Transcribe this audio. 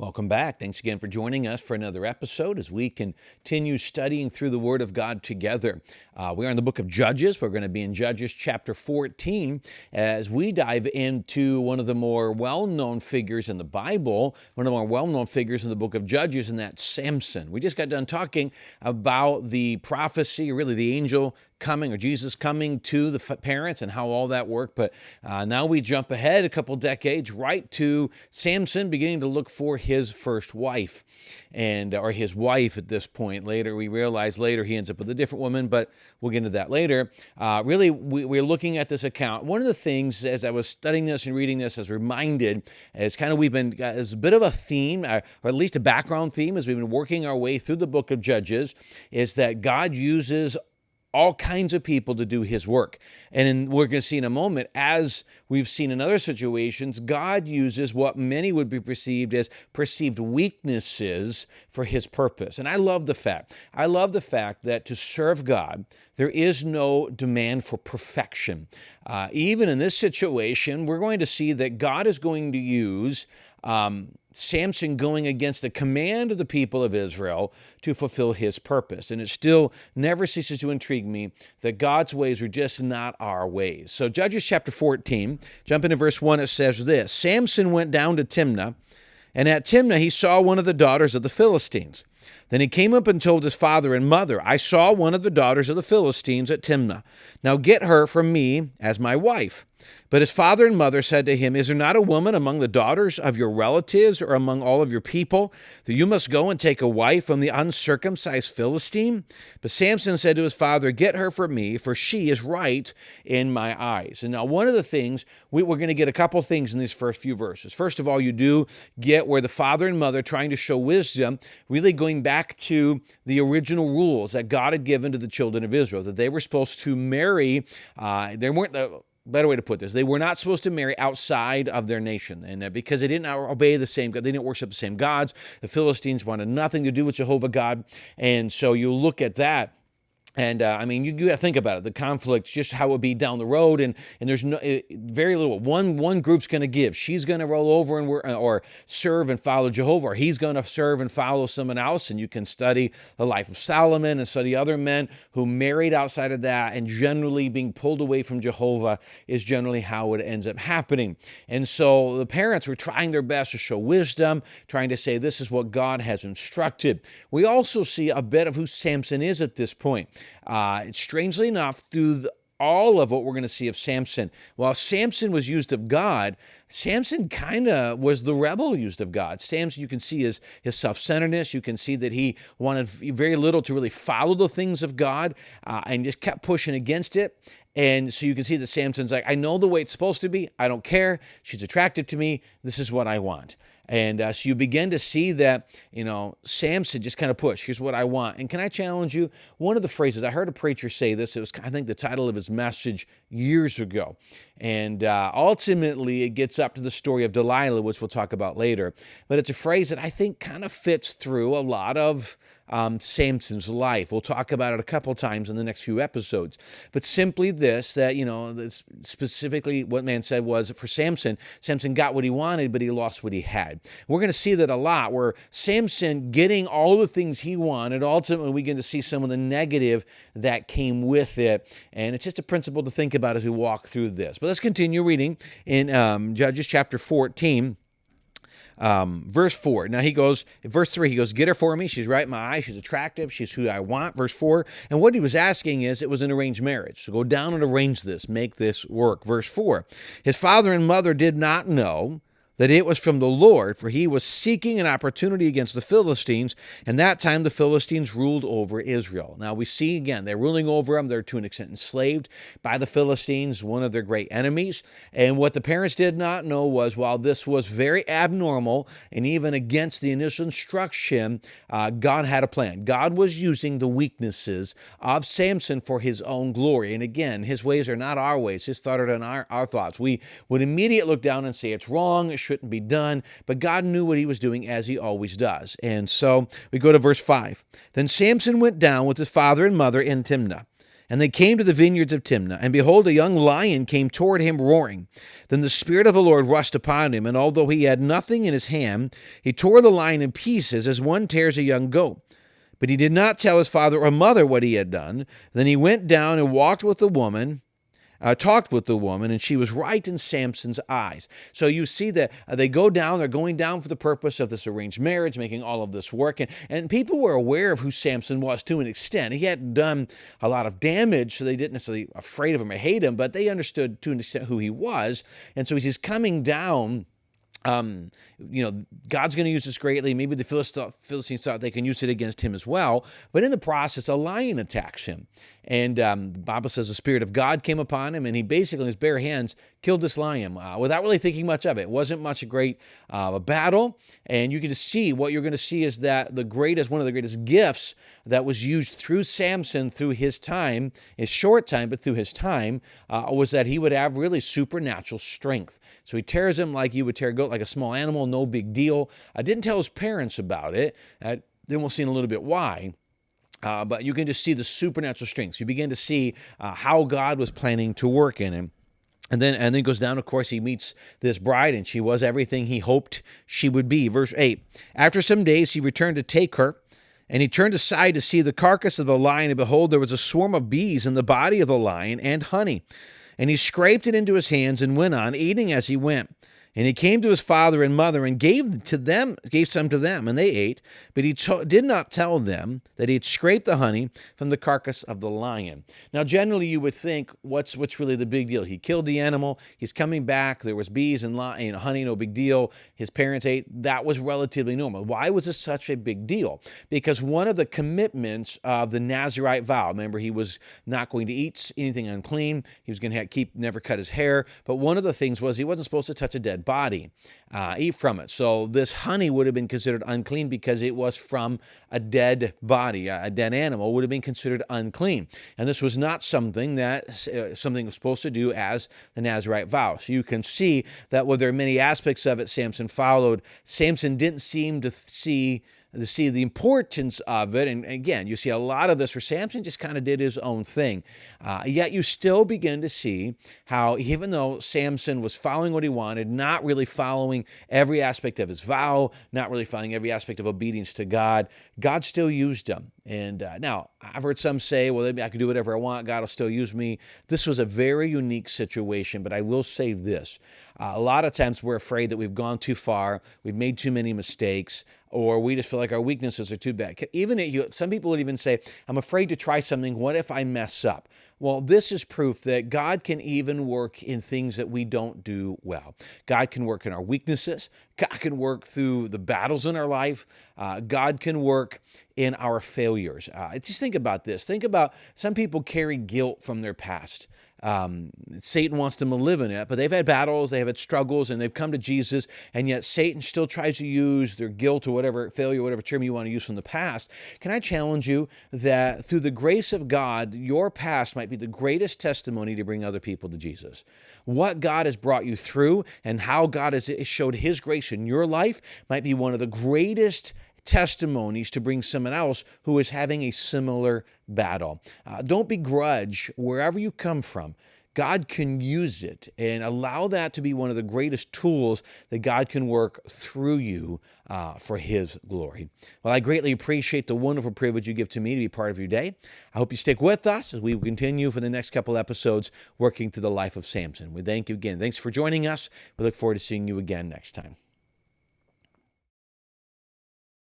Welcome back. Thanks again for joining us for another episode as we continue studying through the Word of God together. We are in the book of Judges. We're going to be in Judges chapter 14 as we dive into one of the more well-known figures in the Bible, one of the more well-known figures in the book of Judges, and that's Samson. We just got done talking about the prophecy, really the angel coming, or Jesus coming to the parents and how all that worked. But now we jump ahead a couple decades right to Samson beginning to look for his first wife, or his wife at this point. Later, we realize later he ends up with a different woman, but we'll get into that later. Really, we're looking at this account. One of the things, as I was studying this and reading this, I was reminded, as kind of as a bit of a theme, or at least a background theme, as we've been working our way through the book of Judges, is that God uses all kinds of people to do his work. And we're going to see in a moment, as we've seen in other situations, God uses what many would be perceived as perceived weaknesses for his purpose. And I love the fact that to serve God, there is no demand for perfection. Even in this situation, we're going to see that God is going to use Samson going against the command of the people of Israel to fulfill his purpose. And it still never ceases to intrigue me that God's ways are just not our ways. So Judges chapter 14, jump into verse 1, it says this: Samson went down to Timnah, and at Timnah he saw one of the daughters of the Philistines. Then he came up and told his father and mother, I saw one of the daughters of the Philistines at Timnah. Now get her from me as my wife. But his father and mother said to him, Is there not a woman among the daughters of your relatives or among all of your people that you must go and take a wife from the uncircumcised Philistine? But Samson said to his father, Get her for me, for she is right in my eyes. And now one of the things, we're going to get a couple things in these first few verses. First of all, you do get where the father and mother trying to show wisdom, really going back to the original rules that God had given to the children of Israel, that they were supposed to marry, better way to put this, they were not supposed to marry outside of their nation. And because they didn't obey the same God, they didn't worship the same gods, the Philistines wanted nothing to do with Jehovah God. And so you look at that. And you got to think about it. The conflict, just how it would be down the road, and there's very little. One group's going to give. She's going to roll over or serve and follow Jehovah, or he's going to serve and follow someone else. And you can study the life of Solomon and study other men who married outside of that, and generally being pulled away from Jehovah is generally how it ends up happening. And so the parents were trying their best to show wisdom, trying to say this is what God has instructed. We also see a bit of who Samson is at this point. Strangely enough, through all of what we're going to see of Samson, while Samson was used of God, Samson kind of was the rebel used of God. Samson, you can see his self-centeredness. You can see that he wanted very little to really follow the things of God, and just kept pushing against it. And so you can see that Samson's like, I know the way it's supposed to be. I don't care. She's attracted to me. This is what I want. And so you begin to see that, Samson just kind of pushed. Here's what I want. And can I challenge you? One of the phrases, I heard a preacher say this. It was, I think, the title of his message years ago. And ultimately, it gets up to the story of Delilah, which we'll talk about later. But it's a phrase that I think kind of fits through a lot of Samson's life. We'll talk about it a couple times in the next few episodes. But simply this, that, specifically what man said was, for Samson got what he wanted, but he lost what he had. We're going to see that a lot, where Samson getting all the things he wanted, ultimately we get to see some of the negative that came with it. And it's just a principle to think about as we walk through this. But let's continue reading in Judges chapter 14. Verse 4. Now verse 3, he goes, Get her for me. She's right in my eye. She's attractive. She's who I want. Verse 4. And what he was asking is, it was an arranged marriage. So go down and arrange this. Make this work. Verse 4. His father and mother did not know that it was from the Lord, for he was seeking an opportunity against the Philistines, and that time the Philistines ruled over Israel. Now we see again, they're ruling over them. They're to an extent enslaved by the Philistines, one of their great enemies. And what the parents did not know was, while this was very abnormal and even against the initial instruction, God had a plan. God was using the weaknesses of Samson for his own glory. And again, his ways are not our ways. His thoughts are not our thoughts. We would immediately look down and say it's wrong, it shouldn't be done, but God knew what he was doing, as he always does. And so we go to verse 5. Then Samson went down with his father and mother in Timnah. And they came to the vineyards of Timnah, and behold, a young lion came toward him roaring. Then the Spirit of the Lord rushed upon him, and although he had nothing in his hand, he tore the lion in pieces as one tears a young goat. But he did not tell his father or mother what he had done. Then he went down and talked with the woman, and she was right in Samson's eyes. So you see that they're going down for the purpose of this arranged marriage, making all of this work. And people were aware of who Samson was to an extent. He hadn't done a lot of damage, so they didn't necessarily afraid of him or hate him, but they understood to an extent who he was. And so as he's coming down, God's going to use this greatly. Maybe the Philistines thought they can use it against him as well. But in the process, a lion attacks him. And the Bible says the Spirit of God came upon him, and he basically, in his bare hands, killed this lion without really thinking much of it. It wasn't much a great battle. And you can just see, what you're going to see is that one of the greatest gifts that was used through Samson through his time, his short time, but through his time, was that he would have really supernatural strength. So he tears him like you would tear a goat, like a small animal, no big deal. I didn't tell his parents about it. Then we'll see in a little bit why. But you can just see the supernatural strength. So you begin to see how God was planning to work in him. And then goes down, of course, he meets this bride, and she was everything he hoped she would be. Verse 8, after some days he returned to take her, and he turned aside to see the carcass of the lion, and behold, there was a swarm of bees in the body of the lion and honey. And he scraped it into his hands and went on, eating as he went. And he came to his father and mother and gave some to them, and they ate. But he did not tell them that he had scraped the honey from the carcass of the lion. Now, generally, you would think, what's really the big deal? He killed the animal. He's coming back. There was bees and honey, no big deal. His parents ate. That was relatively normal. Why was this such a big deal? Because one of the commitments of the Nazirite vow, remember, he was not going to eat anything unclean. He was going to never cut his hair. But one of the things was he wasn't supposed to touch a dead body, eat from it. So this honey would have been considered unclean because it was from a dead body, a dead animal would have been considered unclean. And this was not something that something was supposed to do as the Nazirite vow. So you can see that while there are many aspects of it Samson followed, Samson didn't seem to see the importance of it. And again, you see a lot of this where Samson just kind of did his own thing. Yet you still begin to see how even though Samson was following what he wanted, not really following every aspect of his vow, not really following every aspect of obedience to God, God still used him. And now, I've heard some say, well, maybe I can do whatever I want, God will still use me. This was a very unique situation, but I will say this. A lot of times we're afraid that we've gone too far, we've made too many mistakes, or we just feel like our weaknesses are too bad. Some people would even say, I'm afraid to try something. What if I mess up? Well, this is proof that God can even work in things that we don't do well. God can work in our weaknesses. God can work through the battles in our life. God can work in our failures. Just think about this. Think about some people carry guilt from their past. Satan wants them to live in it, but they've had battles, they've had struggles, and they've come to Jesus, and yet Satan still tries to use their guilt or whatever, failure, whatever term you want to use from the past. Can I challenge you that through the grace of God, your past might be the greatest testimony to bring other people to Jesus? What God has brought you through and how God has showed His grace in your life might be one of the greatest testimonies to bring someone else who is having a similar battle. Don't begrudge wherever you come from. God can use it, and allow that to be one of the greatest tools that God can work through you for His glory. Well, I greatly appreciate the wonderful privilege you give to me to be part of your day. I hope you stick with us as we continue for the next couple episodes working through the life of Samson. We thank you again. Thanks for joining us. We look forward to seeing you again next time.